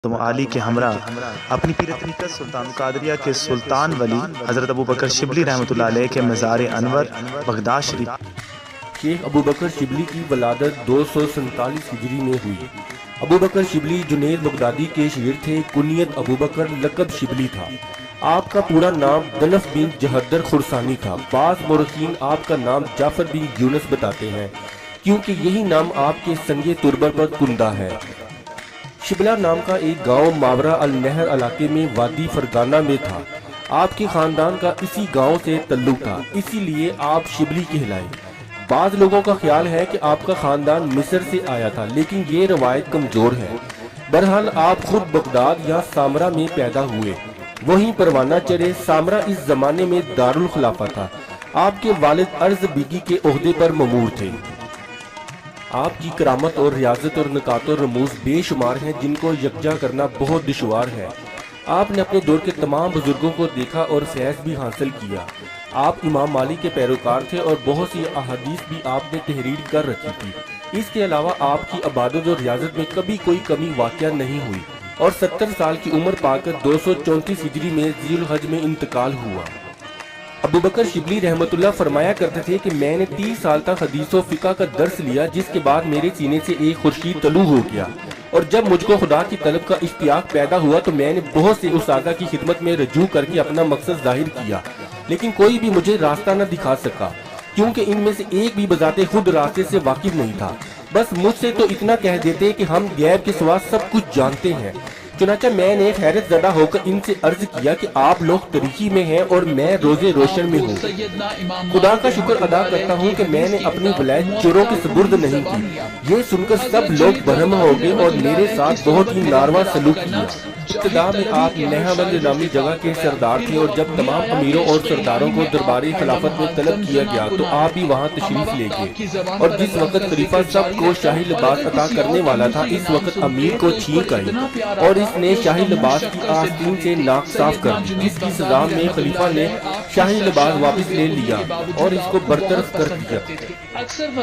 تم عالی کے ہمراہ اپنی پیر طریقت سلطان قادریہ کے سلطان ولی حضرت ابو بکر شبلی رحمۃ اللہ علیہ کے مزار انور بغداد شریف۔ شیخ ابو بکر شبلی کی ولادت 247 ہجری میں ہوئی۔ ابو بکر شبلی جنید بغدادی کے شاگرد تھے۔ کنیت ابو بکر لقب شبلی تھا۔ آپ کا پورا نام دنف بن جہدر خرسانی تھا۔ بعض مورخین آپ کا نام جعفر بن یونس بتاتے ہیں کیونکہ یہی نام آپ کے سنگ تربر پر کندہ ہے۔ شبلہ نام کا ایک گاؤں ماورا النہر علاقے میں وادی فرگانہ میں تھا۔ آپ کے خاندان کا اسی گاؤں سے تعلق تھا، اسی لیے آپ شبلی کہلائے۔ بعض لوگوں کا خیال ہے کہ آپ کا خاندان مصر سے آیا تھا، لیکن یہ روایت کمزور ہے۔ بہرحال آپ خود بغداد یا سامرا میں پیدا ہوئے، وہیں پروانہ چڑھے۔ سامرا اس زمانے میں دارالخلافہ تھا۔ آپ کے والد ارض بیگی کے عہدے پر مامور تھے۔ آپ کی کرامت اور ریاضت اور نکات و رموز بے شمار ہیں جن کو یکجا کرنا بہت دشوار ہے۔ آپ نے اپنے دور کے تمام بزرگوں کو دیکھا اور فیض بھی حاصل کیا۔ آپ امام مالک کے پیروکار تھے اور بہت سی احادیث بھی آپ نے تحریر کر رکھی تھی۔ اس کے علاوہ آپ کی عبادت اور ریاضت میں کبھی کوئی کمی واقع نہیں ہوئی اور 70 سال کی عمر پا کر 234 ہجری میں ذی الحج میں انتقال ہوا۔ ابو بکر شبلی رحمۃ اللہ فرمایا کرتے تھے کہ میں نے 30 سال تک حدیث و فقہ کا درس لیا، جس کے بعد میرے سینے سے ایک خورشید طلوع ہو گیا، اور جب مجھ کو خدا کی طلب کا اشتیاق پیدا ہوا تو میں نے بہت سے اساتذہ کی خدمت میں رجوع کر کے اپنا مقصد ظاہر کیا، لیکن کوئی بھی مجھے راستہ نہ دکھا سکا، کیونکہ ان میں سے ایک بھی بذات خود راستے سے واقف نہیں تھا۔ بس مجھ سے تو اتنا کہہ دیتے کہ ہم غیب کے سوا سب کچھ جانتے ہیں۔ چنانچہ میں نے حیرت زدہ ہو کر ان سے عرض کیا کہ آپ لوگ تاریکی میں ہیں اور میں روزے روشن میں ہوں۔ خدا کا شکر ادا کرتا ہوں کہ میں نے اپنی ولایت چوروں کے سپرد نہیں کی۔ یہ سن کر سب لوگ برہم ہو گئے اور میرے ساتھ بہت ہی ناروا سلوک کیا۔ ابتدا میں آپ نہاوند نامی جگہ کے سردار تھے، اور جب تمام امیروں اور سرداروں کو درباری خلافت میں طلب کیا گیا تو آپ بھی وہاں تشریف لے گئے، اور جس وقت خلیفہ سب کو شاہی لباس عطا کرنے والا تھا، اس وقت امیر کو چھینک آئی اور اس نے شاہی لباس کی آستین سے ناک صاف کر دی، جس کی سزا میں خلیفہ نے شاہی لباس واپس لے لیا اور اس کو برطرف کر دیا۔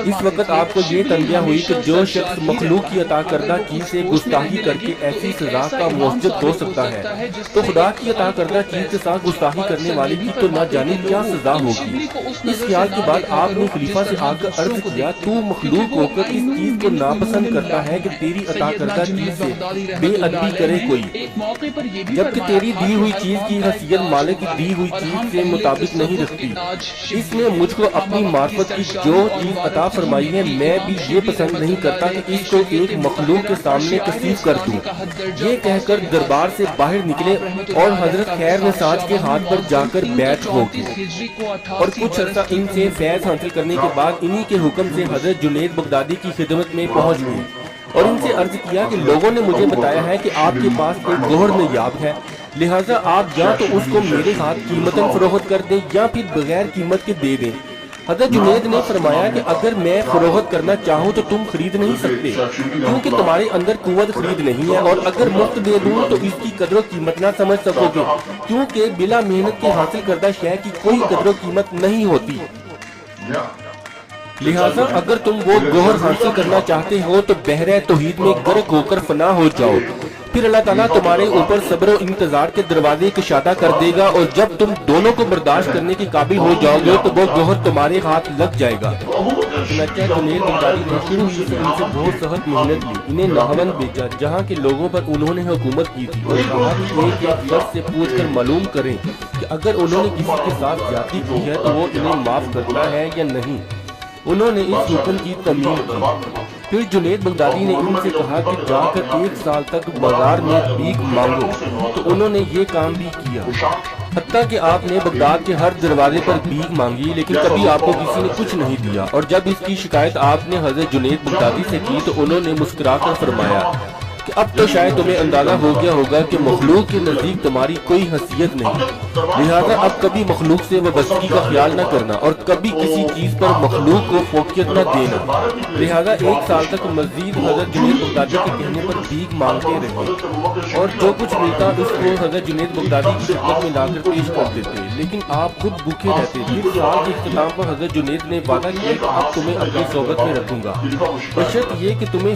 اس وقت آپ کو یہ تنبیہ ہوئی کہ جو شخص مخلوق کی عطا کردہ چیز سے گستاخی کر کے ایسی سزا کا موجب ہو سکتا ہے تو خدا کی عطا کردہ چیز کے ساتھ گستاخی کرنے والے کی تو نہ جانے کیا سزا ہوگی۔ اس خیال کے بعد آپ نے خلیفہ سے آ کر عرض کیا، تو مخلوق ہو کر اس چیز کو ناپسند کرتا ہے کہ تیری عطا کردہ چیز سے بے ادبی کرے کوئی، جبکہ تیری دی ہوئی چیز کی حیثیت مالک کی دی ہوئی چیز سے مطابق نہیں رکھتی۔ اس نے مجھ کو اپنی معرفت کی جو چیز عطا فرمائی ہے، میں بھی یہ پسند نہیں کرتا کہ اس کو ایک مخلوق کے سامنے کثیف کر دوں۔ یہ کہہ کر دربار سے باہر نکلے اور حضرت خیر نساج کے ہاتھ پر جا کر بیعت ہو گئے، اور کچھ عرصہ ان سے فیض حاصل کرنے کے بعد انہی کے حکم سے حضرت جنید بغدادی کی خدمت میں پہنچ گئے اور ان سے عرض کیا کہ لوگوں نے مجھے بتایا ہے کہ آپ کے پاس ایک گوہر نایاب ہے، لہٰذا آپ یا تو اس کو میرے ہاتھ قیمتاً فروخت کر دیں یا پھر بغیر قیمت کے دے دیں۔ حضرت جنید نے فرمایا کہ اگر میں فروخت کرنا چاہوں تو تم خرید نہیں سکتے، کیونکہ تمہارے اندر قوت خرید نہیں ہے، اور اگر مفت دے دوں تو اس کی قدر و قیمت نہ سمجھ سکو گے، کیونکہ بلا محنت کے حاصل کردہ شے کی کوئی قدر و قیمت نہیں ہوتی۔ لہٰذا اگر تم وہ گوہر حاصل کرنا چاہتے ہو تو بحر توحید میں غرق ہو کر فنا ہو جاؤ، پھر اللہ تعالیٰ تمہارے اوپر صبر و انتظار کے دروازے کشادہ کر دے گا، اور جب تم دونوں کو برداشت کرنے کے قابل ہو جاؤ گے تو وہ گوہر تمہارے ہاتھ لگ جائے گا۔ چنانچہ جنید بغدادی نے شروع ہی سے ان سے بہت سخت محنت لی، انہیں نہاوند بھیجا جہاں کے لوگوں پر انہوں نے حکومت کی تھی، اور کہا کہ ایک ایک شخص سے پوچھ کر معلوم کریں کہ اگر انہوں نے کسی کے ساتھ زیادتی کی ہے تو وہ انہیں معاف کرتا ہے یا نہیں۔ انہوں نے اس حکم کی تعمیل کی۔ پھر جنید بغدادی نے ان سے کہا کہ جا کر 1 سال تک بازار میں بھیک مانگو، تو انہوں نے یہ کام بھی کیا، حتیٰ کہ آپ نے بغداد کے ہر دروازے پر بھیک مانگی، لیکن کبھی آپ کو کسی نے کچھ نہیں دیا، اور جب اس کی شکایت آپ نے حضرت جنید بغدادی سے کی تو انہوں نے مسکرا کر فرمایا کہ اب تو شاید تمہیں اندازہ ہو گیا ہوگا کہ مخلوق کے نزدیک تمہاری کوئی حیثیت نہیں، لہٰذا اب کبھی مخلوق سے وابستگی کا خیال نہ کرنا اور کبھی کسی چیز پر مخلوق کو فوقیت نہ دینا۔ لہٰذا 1 سال تک مزید حضرت جنید بغدادی کے کہنے پر بھیک مانگتے رہے، اور جو کچھ ملتا اس کو حضرت جنید بغدادی کی خدمت میں لا کر پیش کر دیتے، لیکن آپ خود بھوکے رہتے۔ پھر سال کے اختتام پر حضرت جنید نے وعدہ کیا کہ اب تمہیں اپنی صحبت میں رکھوں گا، بشرط یہ کہ تمہیں